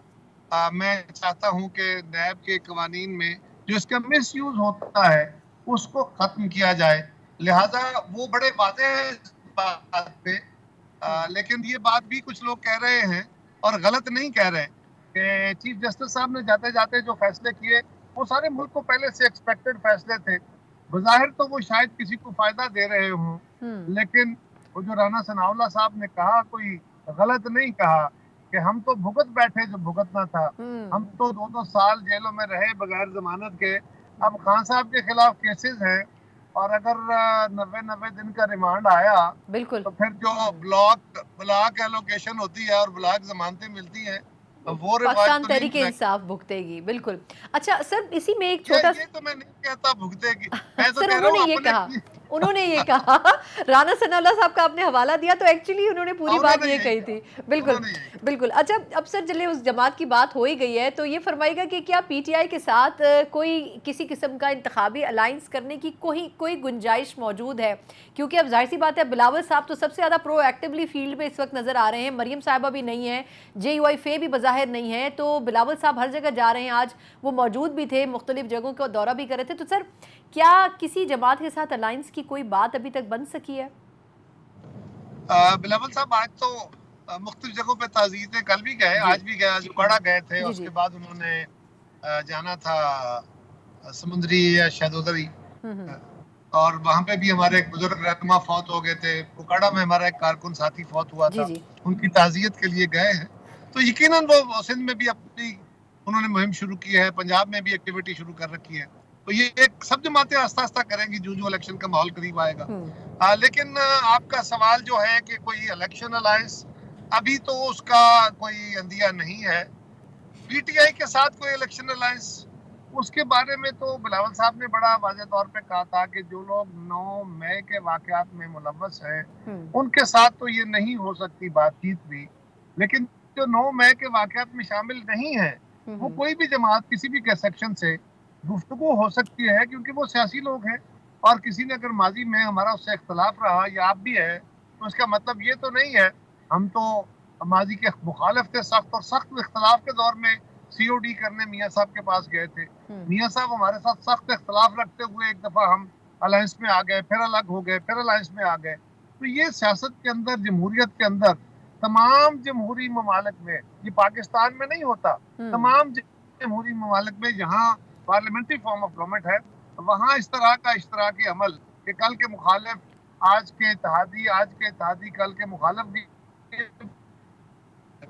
میں چاہتا ہوں کہ نیب کے قوانین میں جو اس کا مس یوز ہوتا ہے اس کو ختم کیا جائے. لہذا وہ بڑے واضح بات پہ لیکن یہ بات بھی کچھ لوگ کہہ رہے ہیں اور غلط نہیں کہہ رہے کہ چیف جسٹس صاحب نے جاتے جاتے جو فیصلے کیے وہ سارے ملک کو پہلے سے ایکسپیکٹڈ فیصلے تھے. بظاہر تو وہ شاید کسی کو فائدہ دے رہے ہوں، لیکن وہ جو رانا ثناء اللہ صاحب نے کہا کوئی غلط نہیں کہا کہ ہم تو بھگت بیٹھے جو بھگتنا تھا. ہم تو 2 سال جیلوں میں رہے بغیر ضمانت کے. اب خان صاحب کے خلاف کیسز ہیں اور اگر 90 دن کا ریمانڈ آیا بالکل تو پھر جو بلاک ایلوکیشن ہوتی ہے اور بلاک ضمانتیں ملتی ہیں وہ پاکستان تحریک انصاف بھگتے گی. بالکل. اچھا سر اسی میں ایک چھوٹا یہ تو میں نہیں کہتا بھگتے گی، میں تو سر کہہ رہا انہوں نے یہ کہا رانا ثناء اللہ صاحب کا آپ نے حوالہ دیا تو ایکچولی انہوں نے پوری بات یہ کہی تھی. بالکل بالکل. اچھا اب سر چلے اس جماعت کی بات ہو ہی گئی ہے تو یہ فرمائے گا کہ کیا PTI کے ساتھ کوئی کسی قسم کا انتخابی الائنس کرنے کی کوئی گنجائش موجود ہے؟ کیونکہ اب ظاہر سی بات ہے بلاول صاحب تو سب سے زیادہ پرو ایکٹیولی فیلڈ میں اس وقت نظر آ رہے ہیں، مریم صاحبہ بھی نہیں ہیں، JUI فے بھی بظاہر نہیں ہے، تو بلاول صاحب ہر جگہ جا رہے ہیں. آج وہ موجود بھی تھے، مختلف جگہوں کا دورہ بھی کر رہے تھے. تو سر کیا کسی جماعت کے ساتھ الائنس کی کوئی بات ابھی تک بن سکی ہے؟ بلاول صاحب آج تو مختلف جگہوں پہ تعزیتیں، کل بھی گئے، آج بھی گئے، جوکاڑا گئے تھے، اس کے بعد انہوں نے جانا تھا سمندری یا شہدودری، اور وہاں پہ بھی ہمارے ایک بزرگ رہنما فوت ہو گئے تھے. کوکاڑا میں ہمارا ایک کارکن ساتھی فوت ہوا تھا، ان کی تعزیت کے لیے گئے ہیں. تو یقیناً وہ سندھ میں بھی اپنی انہوں نے مہم شروع کی ہے، پنجاب میں بھی ایکٹیویٹی شروع کر رکھی ہے. تو یہ ایک سب جماعتیں آہستہ آہستہ کریں گی جو الیکشن کا ماحول قریب آئے گا. لیکن آپ کا سوال جو ہے کہ کوئی الیکشن الائنس، ابھی تو اس کا کوئی اندیہ نہیں ہے. PTI کے ساتھ کوئی الیکشن الائنس، اس کے بارے میں تو بلاول صاحب نے بڑا واضح طور پہ کہا تھا کہ جو لوگ 9 مئی کے واقعات میں ملوث ہیں ان کے ساتھ تو یہ نہیں ہو سکتی بات چیت بھی. لیکن جو 9 مئی کے واقعات میں شامل نہیں ہیں وہ کوئی بھی جماعت کسی بھی سیکشن سے گفتگو ہو سکتی ہے، کیونکہ وہ سیاسی لوگ ہیں. اور کسی نے اگر ماضی میں ہمارا اس سے اختلاف رہا یا آپ بھی ہے تو اس کا مطلب یہ تو نہیں ہے ہم تو ماضی کے مخالف تھے. سخت اور سخت اختلاف کے دور میں COD کرنے میاں صاحب کے پاس گئے تھے. میاں صاحب ہمارے ساتھ سخت اختلاف رکھتے ہوئے ایک دفعہ ہم الائنس میں آ گئے، پھر الگ ہو گئے، پھر الائنس میں آ گئے. تو یہ سیاست کے اندر، جمہوریت کے اندر، تمام جمہوری ممالک میں، یہ پاکستان میں نہیں ہوتا، تمام جمہوری ممالک میں جہاں پارلیمنٹری فارم آف گورنمنٹ ہے وہاں اس طرح کا اشتراکی عمل کہ کل کے مخالف آج کے اتحادی، آج کے اتحادی کل کے مخالف بھی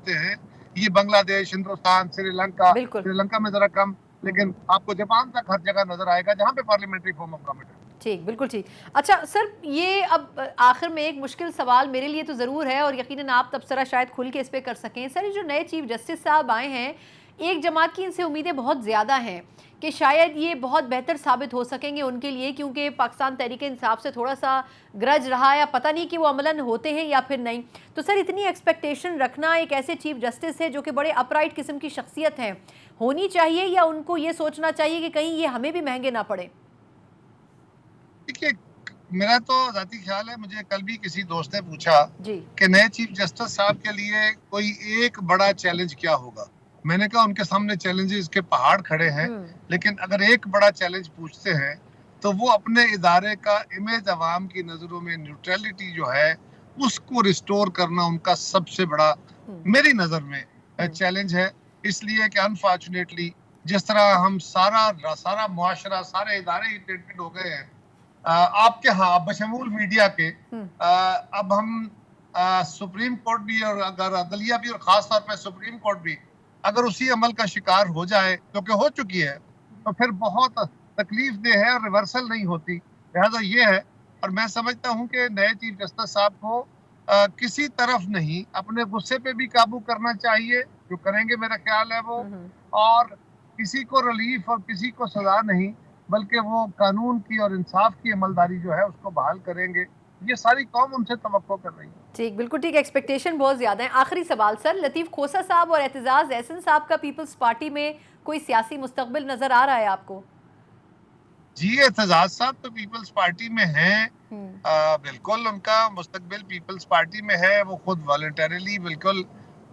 ہیں. یہ بنگلہ دیش، ہندوستان، سری لنکا میں ذرا کم، لیکن آپ کو جاپان تک ہر جگہ نظر آئے گا جہاں پہ پارلیمنٹری فارم آف گورنمنٹ ہے. ٹھیک، بالکل ٹھیک. اچھا سر یہ اب آخر میں ایک مشکل سوال میرے لیے تو ضرور ہے اور یقیناً آپ تبصرہ شاید کھل کے اس پہ کر سکیں. سر جو نئے چیف جسٹس صاحب آئے ہیں، ایک جماعت کی ان سے امیدیں بہت زیادہ ہیں کہ شاید یہ بہت بہتر ثابت ہو سکیں گے ان کے لیے، کیونکہ پاکستان تحریک انصاف سے تھوڑا سا گرج رہا ہے، پتہ نہیں کہ وہ عملاً ہوتے ہیں یا پھر نہیں. تو سر اتنی ایکسپیکٹیشن رکھنا ایک ایسے چیف جسٹس ہے جو کہ بڑے اپرائٹ قسم کی شخصیت ہیں، ہونی چاہیے یا ان کو یہ سوچنا چاہیے کہ کہیں یہ ہمیں بھی مہنگے نہ پڑے؟ دیکھیے میرا تو ذاتی خیال ہے، مجھے کل بھی کسی دوست نے پوچھا کہ نئے چیف جسٹس صاحب کے لیے کوئی ایک بڑا چیلنج کیا ہوگا. میں نے کہا ان کے سامنے چیلنجز کے پہاڑ کھڑے ہیں، لیکن اگر ایک بڑا چیلنج پوچھتے ہیں تو وہ اپنے ادارے کا امیج عوام کی نظروں میں نیوٹرلٹی جو ہے اس کو ریسٹور کرنا ان کا سب سے بڑا میری نظر میں چیلنج ہے. اس لیے کہ انفارچونیٹلی جس طرح ہم سارا معاشرہ، سارے ادارے ہی ٹینٹڈ ہو گئے ہیں آپ کے ہاں بشمول میڈیا کے. اب ہم سپریم کورٹ بھی اور اگر عدلیہ بھی اور خاص طور پہ سپریم کورٹ بھی اگر اسی عمل کا شکار ہو جائے کیونکہ ہو چکی ہے تو پھر بہت تکلیف دہ ہے اور ریورسل نہیں ہوتی. لہٰذا یہ ہے، اور میں سمجھتا ہوں کہ نئے چیف جسٹس صاحب کو کسی طرف نہیں اپنے غصے پہ بھی قابو کرنا چاہیے، جو کریں گے میرا خیال ہے وہ، اور کسی کو ریلیف اور کسی کو سزا نہیں بلکہ وہ قانون کی اور انصاف کی عملداری جو ہے اس کو بحال کریں گے. ये सारी कौम उनसे तवक्को कर रही है। ठीक, बिल्कुल ठीक, एक्सपेक्टेशन बहुत ज़्यादा है। आखिरी सवाल सर, लतीफ़ खोसा साहब और एतजाज़ एहसन साहब का पीपल्स पार्टी में कोई सियासी मुस्तकबिल नज़र आ रहा है आपको? जी, एतजाज साहब तो पीपल्स पार्टी में हैं, बिल्कुल उनका मुस्तकबिल पीपल्स पार्टी में है, वो खुद वॉलंटरीली बिल्कुल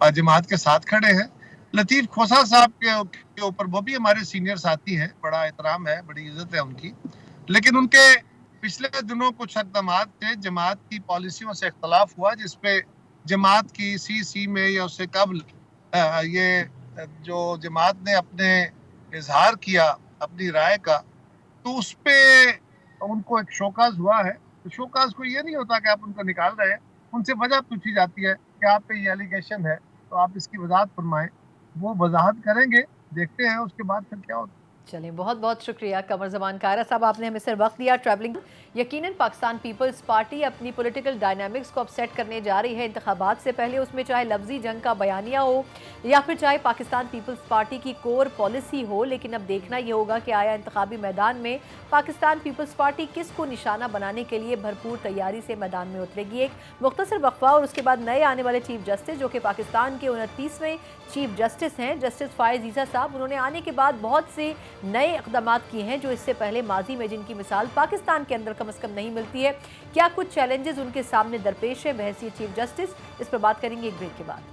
जमात के साथ खड़े हैं। लतीफ़ खोसा साहब के ऊपर, वो भी हमारे सीनियर साथी हैं, बड़ा एहतराम है, बड़ी इज्जत है उनकी, लेकिन उनके पिछले दिनों कुछ इक़दामात थे, जमात की पॉलिसियों से इख्तलाफ हुआ, जिसपे जमात की सीसी में या उससे कबल ये जो जमात ने अपने इजहार किया अपनी राय का, तो उस पे उनको एक शोकाज हुआ है। तो शोकाज को ये नहीं होता कि आप उनको निकाल रहे हैं, उनसे वजह पूछी जाती है कि आप पे ये एलिगेशन है, तो आप इसकी वजाहत फरमाएं। वो वजाहत करेंगे, देखते हैं उसके बाद फिर क्या होता है। चलिए, बहुत बहुत शुक्रिया कमर ज़मान कायरा साहब, आपने हमें सर वक्त दिया ट्रैवलिंग। यकीनन पाकिस्तान पीपल्स पार्टी अपनी पॉलिटिकल डायनामिक्स को अपसेट करने जा रही है इंतखाबात से पहले, उसमें चाहे लफ्जी जंग का बयानिया हो या फिर चाहे पाकिस्तान पीपल्स पार्टी की कोर पॉलिसी हो। लेकिन अब देखना ये होगा कि आया इंतखाबी मैदान में पाकिस्तान पीपल्स पार्टी किस को निशाना बनाने के लिए भरपूर तैयारी से मैदान में उतरेगी। एक मुख्तसर वक्फा और उसके बाद नए आने वाले चीफ जस्टिस, जो कि पाकिस्तान के 29वें चीफ जस्टिस हैं, जस्टिस फायज़ ईसा साहब। उन्होंने आने के बाद बहुत से नए इक़दामात किए हैं जो इससे पहले माजी में जिनकी मिसाल पाकिस्तान के अंदर कम से कम नहीं मिलती है। क्या कुछ चैलेंजेस उनके सामने दरपेश है बहैसियत चीफ जस्टिस, इस पर बात करेंगे एक ब्रेक के बाद।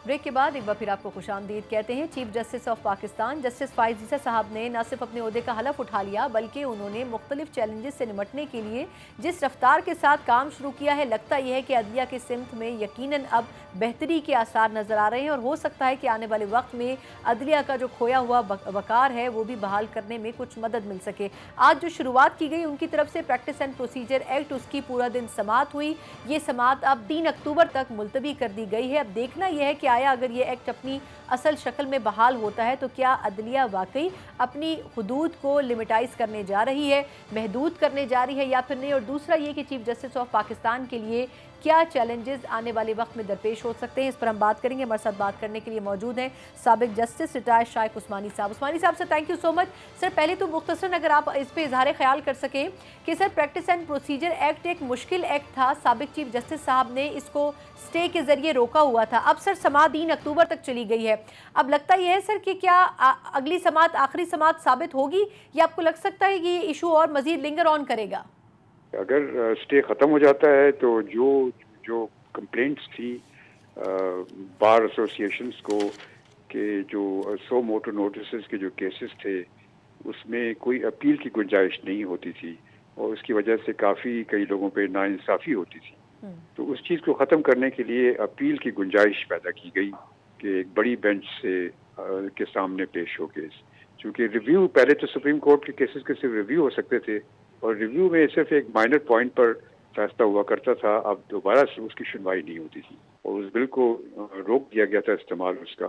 ब्रेक के बाद एक बार फिर आपको खुशामदीद कहते हैं। Chief justice of Pakistan justice Faez Isa साहब ने न सिर्फ अपने ओहदे का हलफ उठा लिया, बल्कि उन्होंने मुख्तलिफ चैलेंजेस से निपटने के लिए जिस रफ्तार के साथ काम शुरू किया है, लगता यह है कि अदलिया के सिमत में यकीनन अब बेहतरी के आसार नज़र आ रहे हैं और हो सकता है कि आने वाले वक्त में अदलिया का जो खोया हुआ वकार है वो भी बहाल करने में कुछ मदद मिल सके। आज जो शुरुआत की गई उनकी तरफ से प्रैक्टिस एंड प्रोसीजर एक्ट, उसकी पूरा दिन समात हुई। ये समात अब 3 अक्टूबर तक मुलतवी कर दी गई है। अब देखना यह है कि आया अगर ये एक्ट अपनी असल शक्ल में बहाल होता है तो क्या अदलिया वाकई अपनी हुदूद को लिमिटाइज करने जा रही है, महदूद करने जा रही है या फिर नहीं। और दूसरा ये कि चीफ जस्टिस ऑफ पाकिस्तान के लिए क्या चैलेंजेस आने वाले वक्त में दरपेश हो सकते हैं, इस पर हम बात करेंगे। हमारे साथ बात करने के लिए मौजूद हैं साबिक जस्टिस रिटायर्ड शाइख उस्मानी साहब। उस्मानी साहब sir, thank you so much. Sir पहले तो मुख्तसरन अगर आप इस पर इजहार ख्याल कर सकें कि sir practice and procedure act एक मुश्किल एक्ट था, साबिक चीफ जस्टिस साहब ने इसको स्टे के जरिए रोका हुआ था। अब सर समात 3 अक्टूबर तक चली गई है। अब लगता यह है सर कि क्या अगली समात आखिरी समात साबित होगी या आपको लग सकता है कि ये इशू और मजीद लिंगर ऑन करेगा? अगर स्टे ख़त्म हो जाता है तो जो कंप्लेंट्स थी बार एसोसिएशंस को कि जो 100 मोटर नोटिस के जो केसेस थे उसमें कोई अपील की गुंजाइश नहीं होती थी और उसकी वजह से कई लोगों पे नाइंसाफ़ी होती थी। तो उस चीज़ को ख़त्म करने के लिए अपील की गुंजाइश पैदा की गई कि एक बड़ी बेंच से के सामने पेश हो केस। चूँकि रिव्यू पहले तो सुप्रीम कोर्ट के केसेस के सिर्फ रिव्यू हो सकते थे और रिव्यू में सिर्फ एक माइनर पॉइंट पर फैसला हुआ करता था, अब दोबारा से उसकी सुनवाई नहीं होती थी और उस बिल को रोक दिया गया था इस्तेमाल उसका।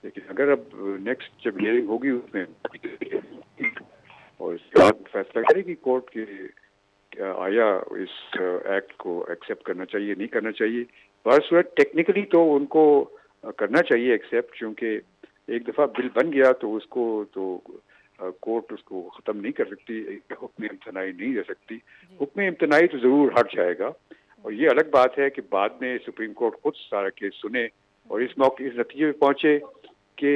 लेकिन अगर अब नेक्स्ट जब हियरिंग होगी उसमें और उसके बाद फैसला करेगी कोर्ट कि आया इस एक्ट को एक्सेप्ट करना चाहिए नहीं करना चाहिए। बहरसूरत टेक्निकली तो उनको करना चाहिए एक्सेप्ट, क्योंकि एक दफ़ा बिल बन गया तो उसको तो कोर्ट उसको ख़त्म नहीं कर सकती, हुक्म इम्तनाई नहीं दे सकती। हुक्म इम्तनाई तो ज़रूर हट जाएगा और ये अलग बात है कि बाद में सुप्रीम कोर्ट खुद सारा केस सुने और इस नतीजे में पहुँचे कि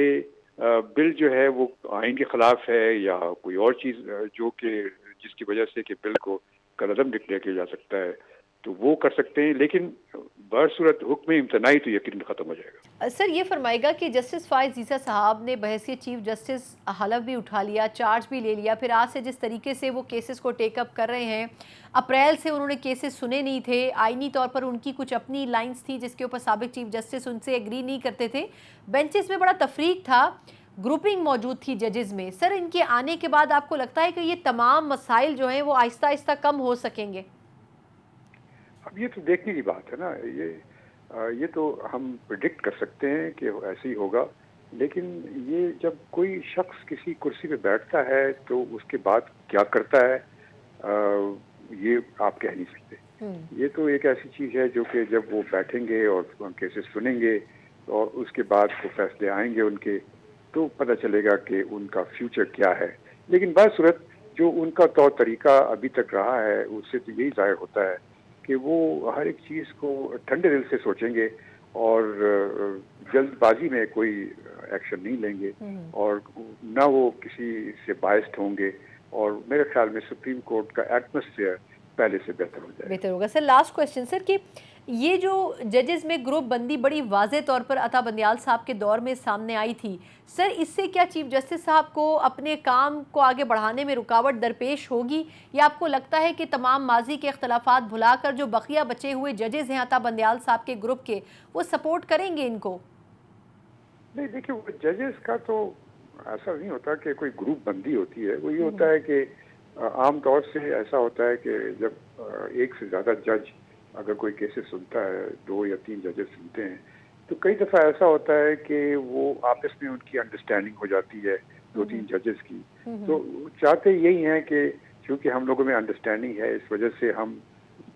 बिल जो है वो आइन के ख़िलाफ़ है या कोई और चीज़ जो कि जिसकी वजह से कि बिल को कलअदम डिक्लेयर किया जा सकता है तो वो कर सकते हैं, लेकिन बहरसूरत हुक्म इम्तनाई तो यकीन ख़त्म हो जाएगा। सर ये फरमाएगा कि जस्टिस फायज़ ईसा साहब ने बहैसियत चीफ जस्टिस हलफ भी उठा लिया, चार्ज भी ले लिया, फिर आज से जिस तरीके से वो केसेस को टेकअप कर रहे हैं, अप्रैल से उन्होंने केसेस सुने नहीं थे, आइनी तौर पर उनकी कुछ अपनी लाइंस थी जिसके ऊपर साबिक चीफ जस्टिस उनसे एग्री नहीं करते थे, बेंचेस में बड़ा तफरीक था, ग्रुपिंग मौजूद थी जजेस में। सर इनके आने के बाद आपको लगता है कि ये तमाम मसाइल जो हैं वो आहिस्ता आहिस्ता कम हो सकेंगे? अब ये तो देखने की बात है ना, ये तो हम प्रिडिक्ट कर सकते हैं कि ऐसे ही होगा, लेकिन ये जब कोई शख्स किसी कुर्सी पे बैठता है तो उसके बाद क्या करता है ये आप कह नहीं सकते। ये तो एक ऐसी चीज़ है जो कि जब वो बैठेंगे और केसेस सुनेंगे और उसके बाद वो फैसले आएंगे उनके, तो पता चलेगा कि उनका फ्यूचर क्या है। लेकिन बहरसूरत جو ان کا طور طریقہ ابھی تک رہا ہے اس سے تو یہی ظاہر ہوتا ہے کہ وہ ہر ایک چیز کو ٹھنڈے دل سے سوچیں گے اور جلد بازی میں کوئی ایکشن نہیں لیں گے اور نہ وہ کسی سے باعث ہوں گے، اور میرے خیال میں سپریم کورٹ کا ایٹماسفیئر پہلے سے بہتر ہو جائے گا۔ بہتر ہوگا۔ سر لاسٹ کویسچن سر کہ یہ جو ججز میں گروپ بندی بڑی واضح طور پر عطا بندیال صاحب کے دور میں سامنے آئی تھی، سر اس سے کیا چیف جسٹس صاحب کو اپنے کام کو آگے بڑھانے میں رکاوٹ درپیش ہوگی، یا آپ کو لگتا ہے کہ تمام ماضی کے اختلافات بھلا کر جو بقیہ بچے ہوئے ججز ہیں عطا بندیال صاحب کے گروپ کے، وہ سپورٹ کریں گے ان کو؟ نہیں دیکھیے، وہ ججز کا تو ایسا نہیں ہوتا کہ کوئی گروپ بندی ہوتی ہے، وہ یہ ہوتا ہے کہ عام طور سے ایسا ہوتا ہے کہ جب ایک سے زیادہ جج اگر کوئی کیسز سنتا ہے، 2 یا 3 ججز سنتے ہیں، تو کئی دفعہ ایسا ہوتا ہے کہ وہ آپس میں ان کی انڈرسٹینڈنگ ہو جاتی ہے 2-3 ججز کی، تو چاہتے یہی ہیں کہ چونکہ ہم لوگوں میں انڈرسٹینڈنگ ہے اس وجہ سے ہم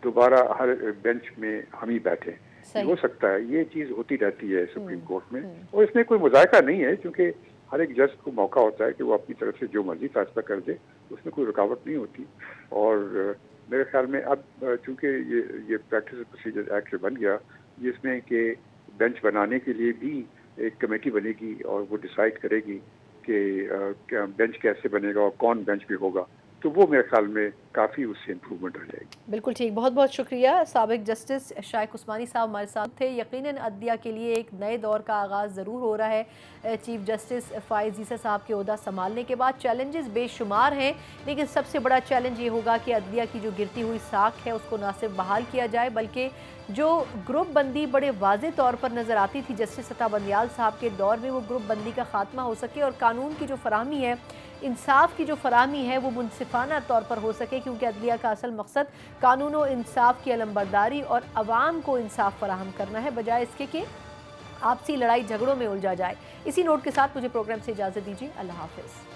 دوبارہ ہر بینچ میں ہم ہی بیٹھیں۔ ہو سکتا ہے یہ چیز ہوتی رہتی ہے سپریم کورٹ میں، اور اس میں کوئی مذائقہ نہیں ہے کیونکہ ہر ایک جج کو موقع ہوتا ہے کہ وہ اپنی طرف سے جو مرضی فیصلہ کر دے، اس میں کوئی رکاوٹ نہیں ہوتی۔ اور میرے خیال میں اب چونکہ یہ پریکٹس پروسیجر ایکٹ بن گیا جس میں کہ بینچ بنانے کے لیے بھی ایک کمیٹی بنے گی اور وہ ڈیسائیڈ کرے گی کہ بینچ کیسے بنے گا اور کون بینچ پہ ہوگا، تو وہ میرے خیال میں کافی اس سے امپرومنٹ آ جائے گی۔ بالکل ٹھیک، بہت بہت شکریہ۔ سابق جسٹس شائق عثمانی صاحب ہمارے ساتھ تھے۔ یقیناً عدلیہ کے لیے ایک نئے دور کا آغاز ضرور ہو رہا ہے۔ چیف جسٹس فائز عیسیٰ صاحب کے عہدہ سنبھالنے کے بعد چیلنجز بے شمار ہیں، لیکن سب سے بڑا چیلنج یہ ہوگا کہ عدلیہ کی جو گرتی ہوئی ساکھ ہے اس کو نہ صرف بحال کیا جائے، بلکہ جو گروپ بندی بڑے واضح طور پر نظر آتی تھی جسٹس عطا بندیال صاحب کے دور میں، وہ گروپ بندی کا خاتمہ ہو سکے اور قانون کی جو فراہمی ہے، انصاف کی جو فراہمی ہے، وہ منصفانہ طور پر ہو سکے، کیونکہ عدلیہ کا اصل مقصد قانون و انصاف کی علمبرداری اور عوام کو انصاف فراہم کرنا ہے، بجائے اس کے کہ آپسی لڑائی جھگڑوں میں الجھا جائے۔ اسی نوٹ کے ساتھ مجھے پروگرام سے اجازت دیجیے۔ اللہ حافظ۔